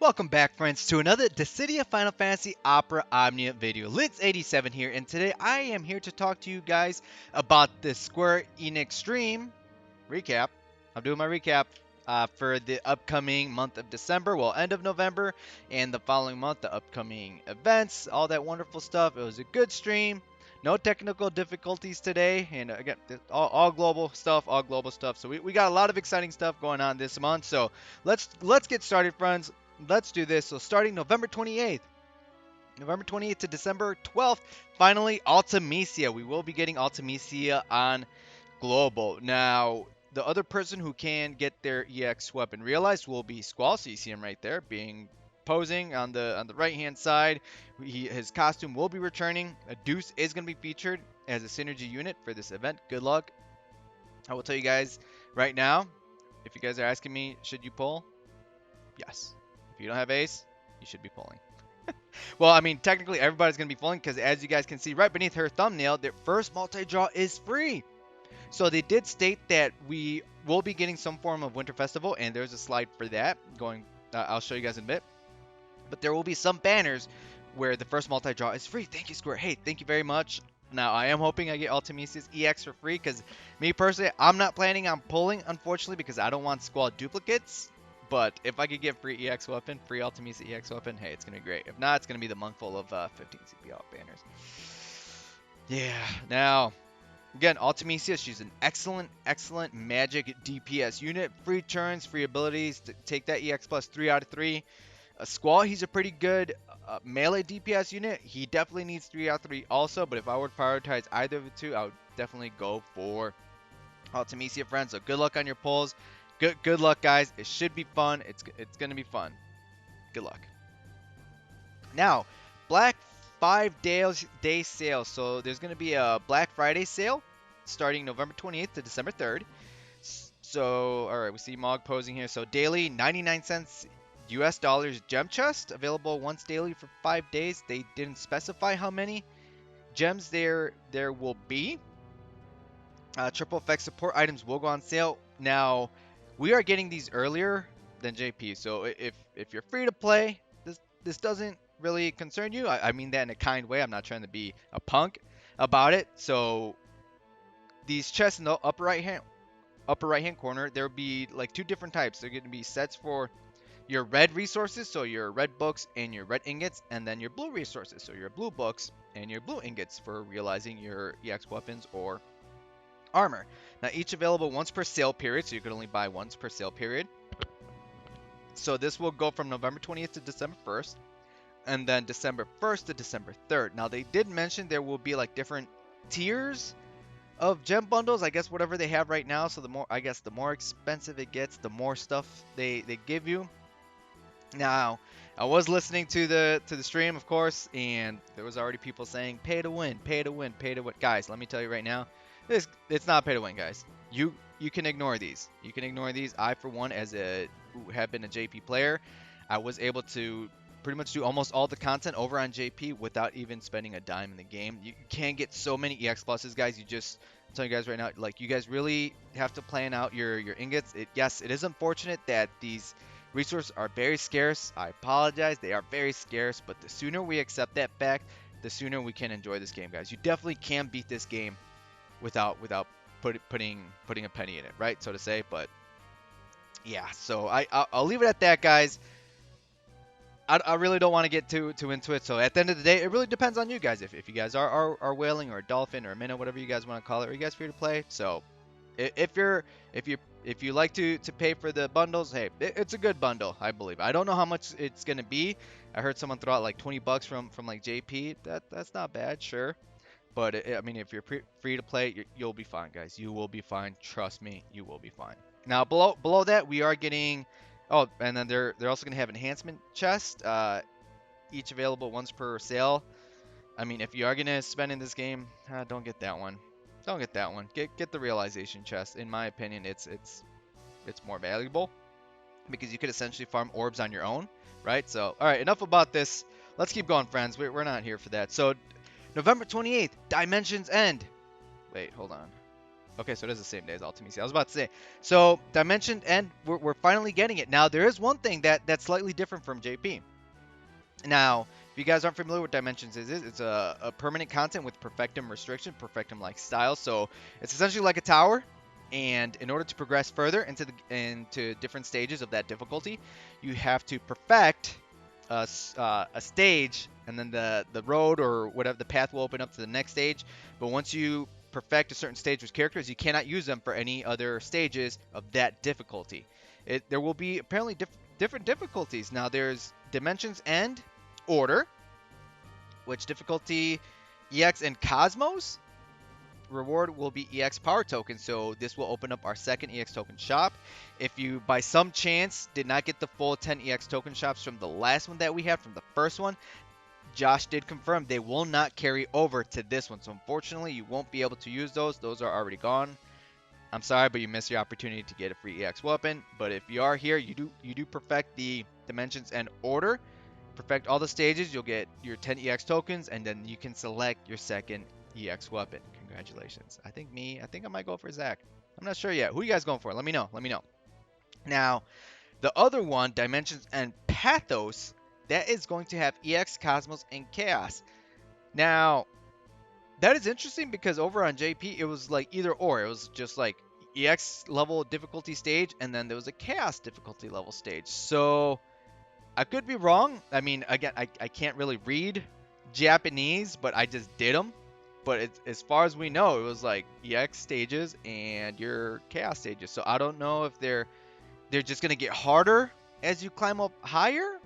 Welcome back, friends, to another Dissidia Final Fantasy Opera Omnia video. Lids87 here, and today I am here to talk to you guys about the Square Enix Stream recap. I'm doing my recap for the upcoming month of December, well, end of November, and the following month, the upcoming events, all that wonderful stuff. It was a good stream. No technical difficulties today, and again, all global stuff, all global stuff. So we got a lot of exciting stuff going on this month. So let's get started, friends. Let's do this. So starting November 28th. November 28th to December 12th, finally, Ultimecia. We will be getting Ultimecia on Global. Now, the other person who can get their EX weapon realized will be Squall. So you see him right there, posing on the right-hand side. His costume will be returning. A Deuce is going to be featured as a synergy unit for this event. Good luck. I will tell you guys right now, if you guys are asking me, should you pull? Yes. If you don't have Ace, you should be pulling. Well, I mean, technically everybody's going to be pulling because as you guys can see right beneath her thumbnail, their first multi-draw is free. So they did state that we will be getting some form of Winter Festival, and there's a slide for that going. I'll show you guys in a bit. But there will be some banners where the first multi-draw is free. Thank you, Square. Hey, thank you very much. Now, I am hoping I get Ultimecia's EX for free because me personally, I'm not planning on pulling, unfortunately, because I don't want Squall duplicates. But if I could get free EX weapon, free Ultimecia EX weapon, hey, it's going to be great. If not, it's going to be the month full of 15 CPL banners. Yeah, now, again, Ultimecia, she's an excellent magic DPS unit. Free turns, free abilities to take that EX plus 3 out of 3. Squall, he's a pretty good melee DPS unit. He definitely needs 3 out of 3 also, but if I would prioritize either of the two, I would definitely go for Ultimecia, friends. So good luck on your pulls. Good luck, guys. It should be fun. It's going to be fun. Good luck. Now, Black 5-day sale. So there's going to be a Black Friday sale starting November 28th to December 3rd. So, all right, we see Mog posing here. So daily, 99 cents US dollars gem chest available once daily for 5 days. They didn't specify how many gems there will be. Triple effect support items will go on sale. Now, we are getting these earlier than JP. So if you're free to play, this doesn't really concern you. I mean that in a kind way. I'm not trying to be a punk about it. So these chests in the upper right hand corner, there'll be like two different types. They're going to be sets for your red resources, so your red books and your red ingots, and then your blue resources, so your blue books and your blue ingots for realizing your EX weapons or armor. Now, each available once per sale period, so you can only buy once per sale period. So this will go from November 20th to December 1st, and then December 1st to December 3rd. Now, they did mention there will be like different tiers of gem bundles, I guess whatever they have right now. So the more expensive it gets, the more stuff they give you. Now, I was listening to the stream, of course, and there was already people saying pay to win, pay to win, pay to win. Guys, let me tell you right now, it's not pay to win, guys. You can ignore these. You can ignore these. I, for one, who have been a JP player, I was able to pretty much do almost all the content over on JP without even spending a dime in the game. You can get so many EX pluses, guys. I'm telling you guys right now, like, you guys really have to plan out your ingots. Yes, it is unfortunate that these resources are very scarce. I apologize. They are very scarce, but the sooner we accept that fact, the sooner we can enjoy this game, guys. You definitely can beat this game without putting a penny in it, right? So to say, but yeah. So I'll leave it at that, guys. I really don't want to get too into it. So at the end of the day, it really depends on you guys. If you guys are whaling or a dolphin or a minnow, whatever you guys want to call it, are you guys free to play? So if you like to pay for the bundles, hey, it's a good bundle, I believe. I don't know how much it's gonna be. I heard someone throw out like 20 bucks from like JP. That's not bad, sure. But I mean, if you're free to play, you'll be fine, guys. You will be fine. Trust me, you will be fine. Now below that, we are getting. Oh, and then they're also gonna have enhancement chest. Each available once per sale. I mean, if you are gonna spend in this game, don't get that one. Don't get that one. Get the realization chest. In my opinion, it's more valuable because you could essentially farm orbs on your own, right? So, all right, enough about this. Let's keep going, friends. We're not here for that. So, November 28th, Dimensions End. Wait, hold on. Okay, so it is the same day as Ultimate. I was about to say. So Dimension End, we're finally getting it. Now there is one thing that's slightly different from JP. Now, if you guys aren't familiar with Dimensions is, it's a permanent content with Perfectum restriction, Perfectum-like style. So it's essentially like a tower, and in order to progress further into different stages of that difficulty, you have to perfect a stage, and then the road or whatever the path will open up to the next stage. But once you perfect a certain stage with characters, you cannot use them for any other stages of that difficulty. There will be apparently different difficulties. Now there's Dimensions End, Order, which difficulty EX and Cosmos. Reward will be EX power token, so this will open up our second EX token shop. If you by some chance did not get the full 10 EX token shops from the last one that we had, from the first one, Josh did confirm they will not carry over to this one. So unfortunately, you won't be able to use those. Those are already gone. I'm sorry, but you missed your opportunity to get a free EX weapon. But if you are here, you do perfect the Dimensions and Order. Perfect all the stages, you'll get your 10 EX tokens, and then you can select your second EX weapon. Congratulations. I think I might go for Zach. I'm not sure yet. Who are you guys going for? Let me know. Let me know. Now, the other one, Dimensions and Pathos, that is going to have EX, Cosmos, and Chaos. Now, that is interesting because over on JP, it was like either or. It was just like EX level difficulty stage, and then there was a Chaos difficulty level stage. So I could be wrong. I mean, again, I can't really read Japanese, but I just did them. But as far as we know, it was like EX stages and your Chaos stages. So I don't know if they're just gonna get harder as you climb up higher.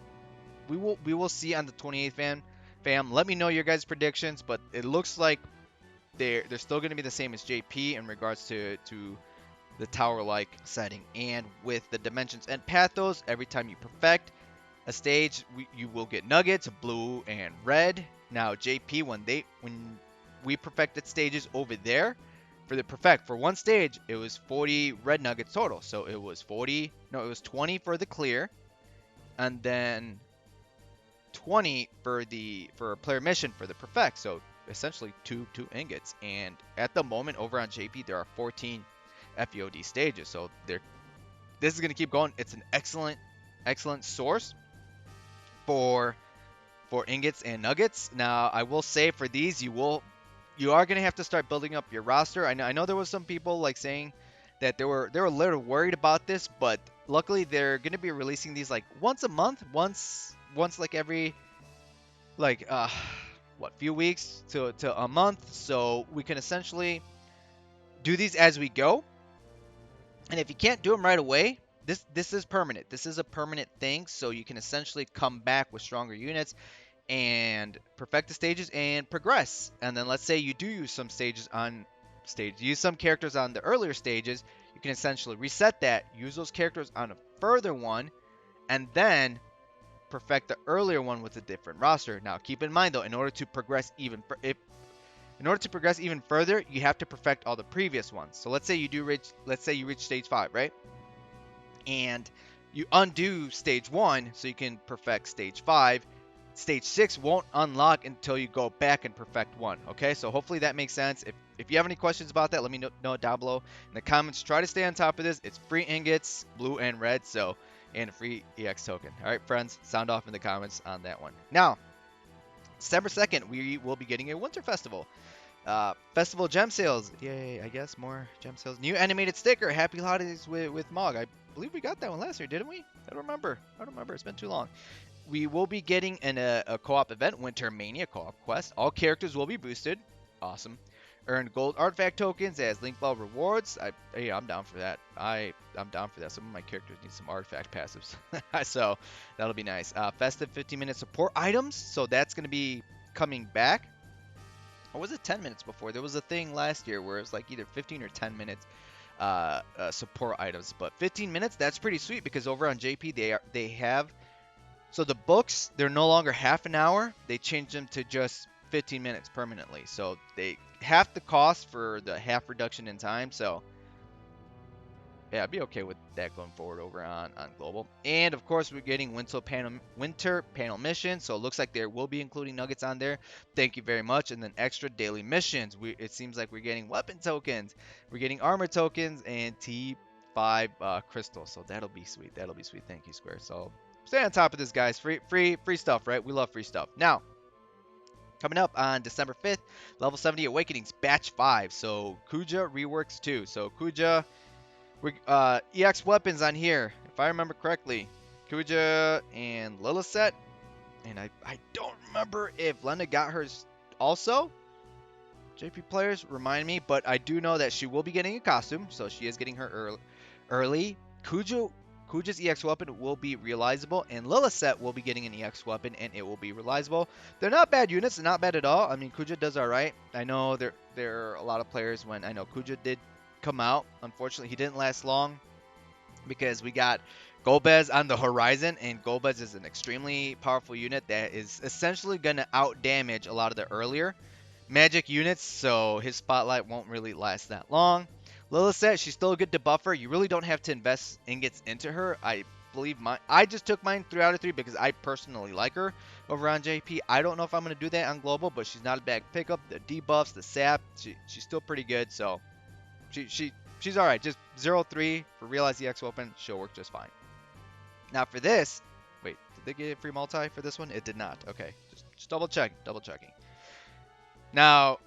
We will see on the 28th fam. Let me know your guys' predictions, but it looks like they're still gonna be the same as JP in regards to the tower-like setting. And with the Dimensions and Pathos, every time you perfect a stage, you will get nuggets, blue and red. Now JP, when we perfected stages over there, for one stage, it was 40 red nuggets total. So it was 20 for the clear, and then 20 for a player mission for the perfect. So essentially two ingots. And at the moment over on JP, there are 14 FEOD stages. So this is going to keep going. It's an excellent source for ingots and nuggets. Now, I will say for these, you are going to have to start building up your roster. I know there was some people like saying that they were a little worried about this, but luckily they're going to be releasing these like once a month, once like every like few weeks to a month, so we can essentially do these as we go. And if you can't do them right away, this is permanent. This is a permanent thing, so you can essentially come back with stronger units and perfect the stages and progress. And then let's say you do use some use some characters on the earlier stages, you can essentially reset that, use those characters on a further one, and then perfect the earlier one with a different roster. Now, keep in mind though, in order to progress even further, you have to perfect all the previous ones. So let's say you reach stage 5, right? And you undo stage 1 so you can perfect stage 5. Stage 6 won't unlock until you go back and perfect 1. Okay, so hopefully that makes sense. If you have any questions about that, let me know it down below in the comments. Try to stay on top of this. It's free ingots, blue and red, and a free EX token. All right, friends, sound off in the comments on that one. Now, December 2nd, we will be getting a winter festival. Festival gem sales. Yay, I guess more gem sales. New animated sticker. Happy holidays with Mog. I believe we got that one last year, didn't we? I don't remember. It's been too long. We will be getting a co-op event, Winter Mania co-op quest. All characters will be boosted. Awesome. Earn gold artifact tokens as Link Bell rewards. I'm down for that. I'm down for that. Some of my characters need some artifact passives. So that'll be nice. Festive 15-minute support items. So that's going to be coming back. Or was it 10 minutes before? There was a thing last year where it was like either 15 or 10 minutes support items. But 15 minutes, that's pretty sweet because over on JP, they have... So the books, they're no longer half an hour. They changed them to just 15 minutes permanently. So they half the cost for the half reduction in time. So yeah, I'd be okay with that going forward over on global. And of course, we're getting winter panel mission, so it looks like there will be including nuggets on there. Thank you very much. And then extra daily missions. It seems like we're getting weapon tokens, we're getting armor tokens, and T5 crystals. So that'll be sweet. That'll be sweet. Thank you, Square. So stay on top of this, guys. Free stuff, right? We love free stuff. Now, coming up on December 5th, level 70 Awakenings Batch 5. So Kuja reworks too. So Kuja. EX weapons on here, if I remember correctly. Kuja and Lilith. And I don't remember if Lena got hers also. JP players, remind me. But I do know that she will be getting a costume. So she is getting her early. Kuja's EX weapon will be realizable. And Lilith will be getting an EX weapon. And it will be realizable. They're not bad units. They're not bad at all. I mean, Kuja does alright. I know there are a lot of players when I know Kuja did come out. Unfortunately, he didn't last long because we got Golbez on the horizon, and Golbez is an extremely powerful unit that is essentially going to out damage a lot of the earlier magic units, so his spotlight won't really last that long. Lilith, she's still a good debuffer. You really don't have to invest ingots into her. I believe I just took mine 3 out of 3 because I personally like her over on JP. I don't know if I'm going to do that on global, but she's not a bad pickup. The debuffs, the sap, she's still pretty good, so she's all right. Just 0-3 for realize the X weapon. She'll work just fine. Now for this, wait, did they get a free multi for this one? It did not. Okay, just double checking. Now,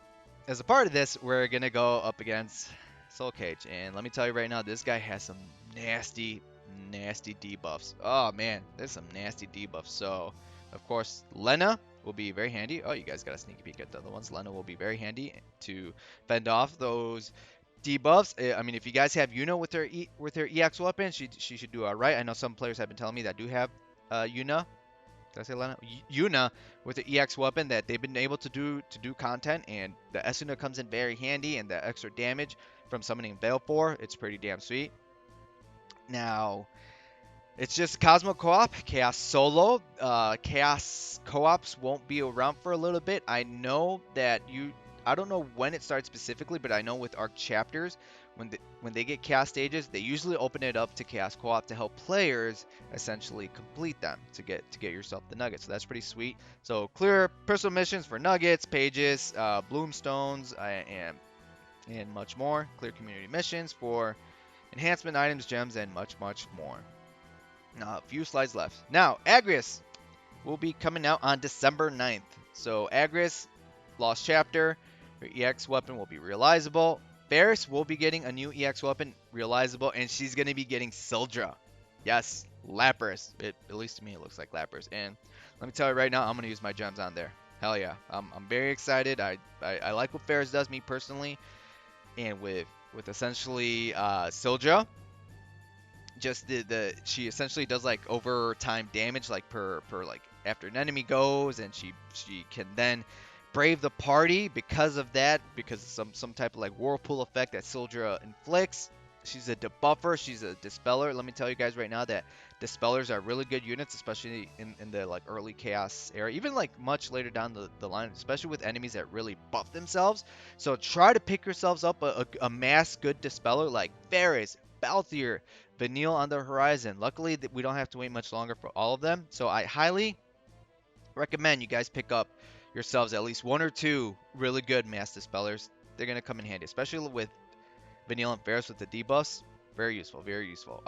as a part of this, we're gonna go up against Soul Cage, and let me tell you right now, this guy has some nasty debuffs. Oh man, there's some nasty debuffs. So, of course, Lena will be very handy. Oh, you guys got a sneaky peek at the other ones. Lena will be very handy to fend off those debuffs. I mean, if you guys have Yuna with her EX weapon, she should do alright. I know some players have been telling me that do have Yuna. Did I say Lena? Yuna with the EX weapon that they've been able to do content, and the Esuna comes in very handy, and the extra damage from summoning Baleful, it's pretty damn sweet. Now, it's just Cosmo Co-op, Chaos Solo. Chaos Co-ops won't be around for a little bit. I know that I don't know when it starts specifically, but I know with Arc chapters, when they get Chaos stages, they usually open it up to Chaos Co-op to help players essentially complete them to get yourself the nuggets. So that's pretty sweet. So clear personal missions for nuggets, pages, bloomstones, and much more. Clear community missions for enhancement items, gems, and much more. Now, a few slides left. Now, Agrius will be coming out on December 9th. So Agrius, Lost Chapter, her EX weapon will be realizable. Ferris will be getting a new EX weapon, realizable, and she's going to be getting Sildra. Yes, Lapras. At least to me, it looks like Lapras. And let me tell you right now, I'm going to use my gems on there. Hell yeah. I'm very excited. I like what Ferris does, me personally. And with essentially Sildra, just she essentially does like over time damage, like per like after an enemy goes, and she can then brave the party because of that, because of some type of like whirlpool effect that Sildra inflicts. She's a debuffer, she's a dispeller. Let me tell you guys right now that dispellers are really good units, especially in the like early chaos era, even like much later down the line, especially with enemies that really buff themselves. So try to pick yourselves up a mass good dispeller like Ferris, Balthier, Vanille on the horizon. Luckily, we don't have to wait much longer for all of them. So I highly recommend you guys pick up yourselves at least 1 or 2 really good mass dispellers. They're going to come in handy, especially with Vanille and Ferris with the debuffs. Very useful, very useful.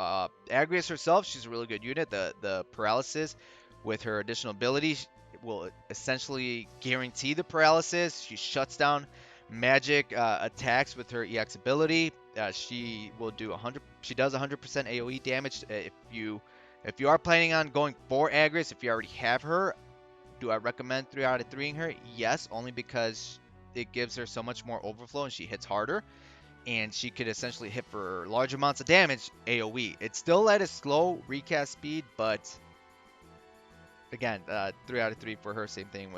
Agrius herself, she's a really good unit. The paralysis with her additional ability will essentially guarantee the paralysis. She shuts down magic attacks with her EX ability. She will do 100. She does 100% AOE damage. If you are planning on going for Agrius, if you already have her, do I recommend 3 out of 3ing her? Yes, only because it gives her so much more overflow and she hits harder. And she could essentially hit for large amounts of damage AoE. It's still at a slow recast speed, but again, 3 out of 3 for her. Same thing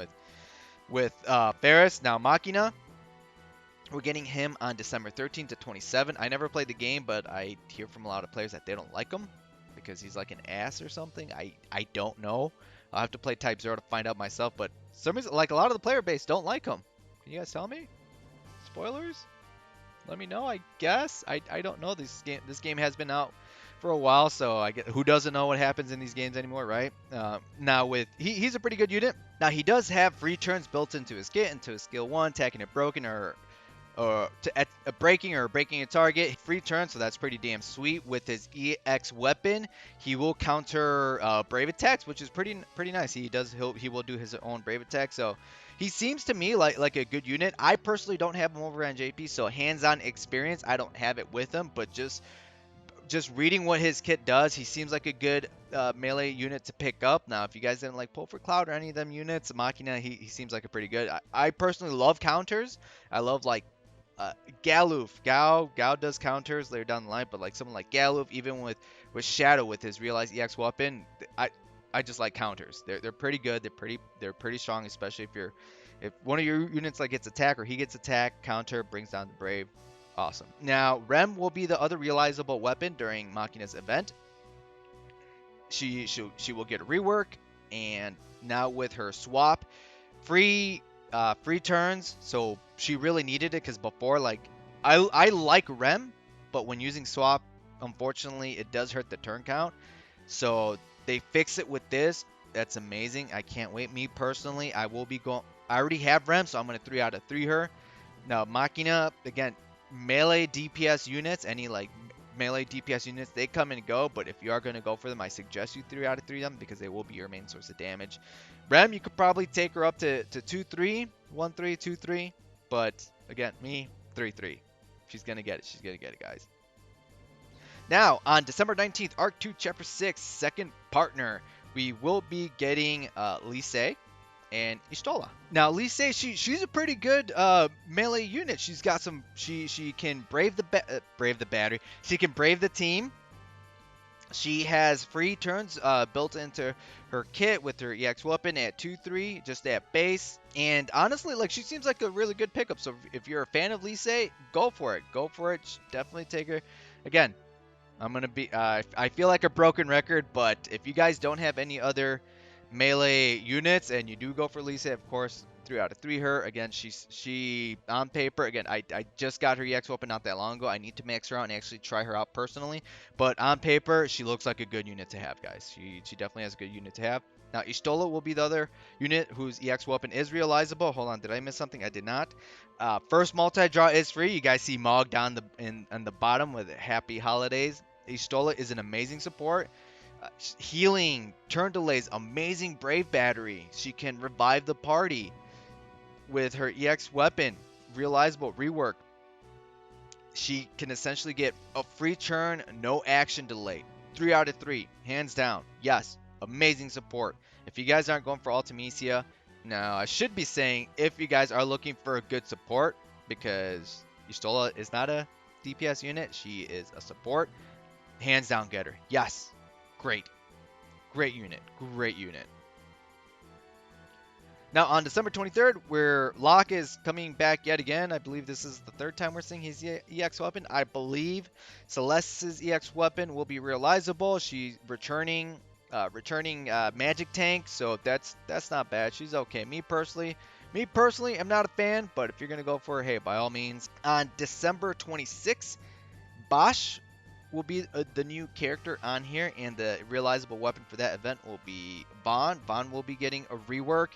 with Ferris. Now Machina, we're getting him on December 13th to 27th. I never played the game, but I hear from a lot of players that they don't like him because he's like an ass or something. I don't know. I'll have to play Type 0 to find out myself, but some reason, like a lot of the player base don't like him. Can you guys tell me? Spoilers? let me know. I guess I don't know. This game has been out for a while, so I get who doesn't know what happens in these games anymore, right? Now with he's a pretty good unit. Now he does have free turns built into his kit, into his skill one, attacking it broken or at a breaking a target free turn, so that's pretty damn sweet. With his EX weapon, he will counter brave attacks, which is pretty nice. He will do his own brave attack, so he seems to me like a good unit. I personally don't have him over on JP, so hands-on experience I don't have it with him, but just reading what his kit does, he seems like a good melee unit to pick up. Now, if you guys didn't like pull for cloud or any of them units, Machina, he seems like a pretty good. I personally love counters. I love like Galoof. Gao does counters later down the line, but like someone like Galoof, even with Shadow with his realized EX weapon, I just like counters. They're pretty good. They're pretty strong, especially if one of your units like gets attack or he gets attack, counter brings down the Brave. Awesome. Now, Rem will be the other realizable weapon during Machina's event. She will get a rework, and now with her swap, free free turns. So she really needed it because before, like, I like Rem, but when using swap, unfortunately, it does hurt the turn count. So they fix it with this. That's amazing. I can't wait. Me personally, I will be going. I already have Rem, so I'm gonna 3 out of 3 her. Now Machina, again, melee DPS units, any like melee DPS units, they come and go, but if you are going to go for them, I suggest you 3 out of 3 them because they will be your main source of damage. Rem, you could probably take her up to 2-3, 1-3, 2-3, but again, me, 3-3. She's going to get it. She's going to get it, guys. Now, on December 19th, Arc 2, Chapter 6, second partner, we will be getting Lise and Istola. Now, Lise, she's a pretty good melee unit. She's got some. She can brave the battery. She can brave the team. She has free turns built into her kit with her EX weapon at 2-3, just at base. And honestly, like, she seems like a really good pickup. So if you're a fan of Lise, go for it. Go for it. Definitely take her. Again, I'm gonna be. I feel like a broken record, but if you guys don't have any other melee units and you do go for Lisa, of course, 3 out of 3 her. Again, she on paper, again, I just got her EX weapon not that long ago. I need to max her out and actually try her out personally, but on paper she looks like a good unit to have, guys. She definitely has a good unit to have. Now Istola will be the other unit whose EX weapon is realizable. Hold on, did I miss something? I did not. First multi-draw is free. You guys see Mog down on the bottom with Happy Holidays. Istola is an amazing support. Healing, turn delays, amazing brave battery. She can revive the party with her EX weapon, realizable rework. She can essentially get a free turn, no action delay. 3 out of 3, hands down. Yes, amazing support. If you guys aren't going for Ultimecia, now I should be saying if you guys are looking for a good support, because Istola is not a DPS unit, she is a support. Hands down, get her. Yes. Great. Great unit. Great unit. Now, on December 23rd, where Locke is coming back yet again. I believe this is the third time we're seeing his EX weapon. I believe Celeste's EX weapon will be realizable. She's returning magic tank, so that's not bad. She's okay. Me personally, I'm not a fan, but if you're going to go for her, hey, by all means. On December 26th, Bosch will be the new character on here, and the realizable weapon for that event will be Vaughn. Vaughn will be getting a rework.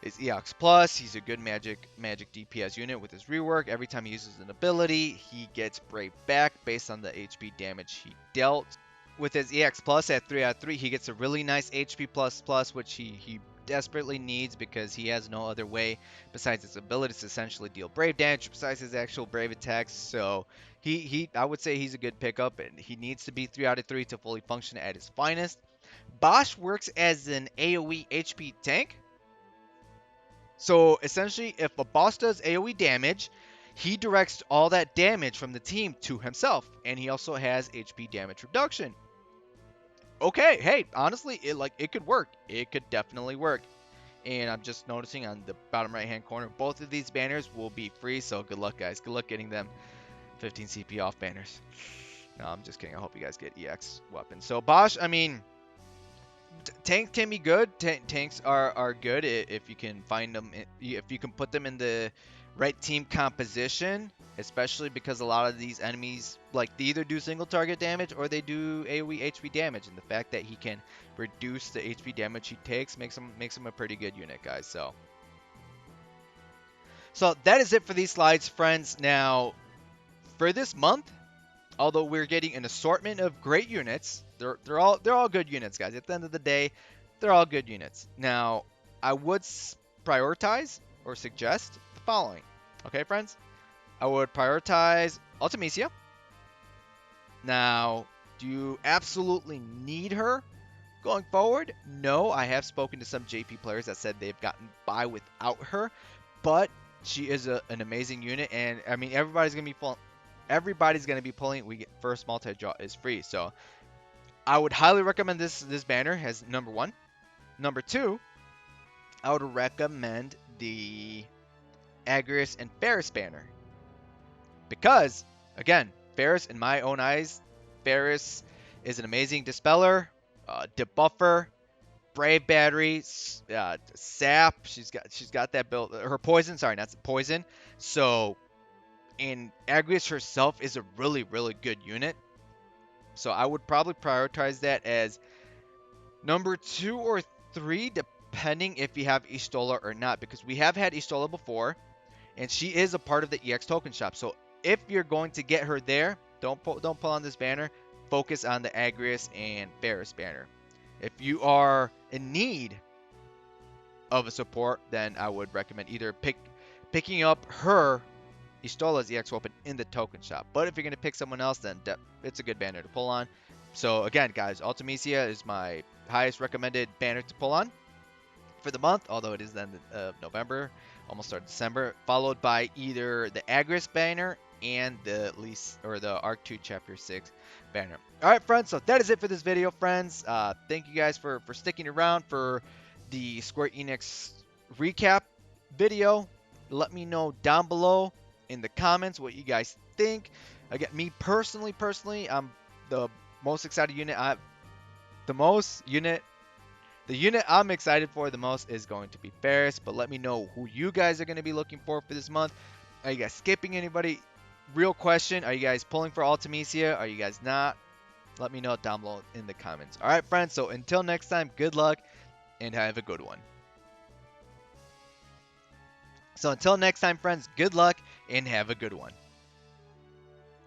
His EX Plus, he's a good magic DPS unit with his rework. Every time he uses an ability, he gets Brave back based on the HP damage he dealt. With his EX Plus at 3 out of 3, he gets a really nice HP plus, which he desperately needs because he has no other way besides his abilities to essentially deal brave damage besides his actual brave attacks. So I would say he's a good pickup, and he needs to be 3 out of 3 to fully function at his finest. Bosch works as an AoE HP tank. So essentially, if a boss does AoE damage, he directs all that damage from the team to himself, and he also has HP damage reduction. Okay, hey, honestly, it could work. It could definitely work. And I'm just noticing on the bottom right hand corner, both of these banners will be free, so good luck, guys. Good luck getting them 15 CP off banners. No, I'm just kidding. I hope you guys get EX weapons. So Bosch, I mean, tanks can be good. Tanks are good if you can find them, if you can put them in the right team composition, especially because a lot of these enemies, like, they either do single target damage or they do AoE HP damage, and the fact that he can reduce the HP damage he takes makes him a pretty good unit, guys. So that is it for these slides, friends. Now, for this month, although we're getting an assortment of great units, they're all good units, guys. At the end of the day, they're all good units. Now, I would prioritize or suggest the following. Okay, friends? I would prioritize Ultimisia. Now, do you absolutely need her going forward? No, I have spoken to some JP players that said they've gotten by without her, but she is an amazing unit, and I mean everybody's gonna be pulling. We get first multi draw is free, so I would highly recommend this banner as number one. Number two, I would recommend the Agrius and Ferris banner because, again, Ferris, in my own eyes, Ferris is an amazing dispeller, debuffer, brave battery, sap. She's got that build. Her poison, sorry, not poison. So, and Agrius herself is a really good unit. So I would probably prioritize that as number 2 or 3, depending if you have Istola or not, because we have had Istola before, and she is a part of the EX token shop. So if you're going to get her there, don't pull on this banner. Focus on the Agrius and Ferris banner. If you are in need of a support, then I would recommend either picking up her Istola's EX weapon in the token shop. But if you're going to pick someone else, then it's a good banner to pull on. So again, guys, Ultimisia is my highest recommended banner to pull on for the month, although it is the end of November, almost start December, followed by either the Agrius banner and the Arc 2 Chapter 6 banner. All right, friends, so that is it for this video, friends. Thank you guys for sticking around for the Square Enix recap video. Let me know down below in the comments what you guys think. Again, me personally, I'm the most excited unit. The unit I'm excited for the most is going to be Ferris, but let me know who you guys are going to be looking for this month. Are you guys skipping anybody? Real question, are you guys pulling for Ultimisia? Are you guys not? Let me know down below in the comments. All right, friends, so until next time, good luck and have a good one. So until next time, friends, good luck and have a good one.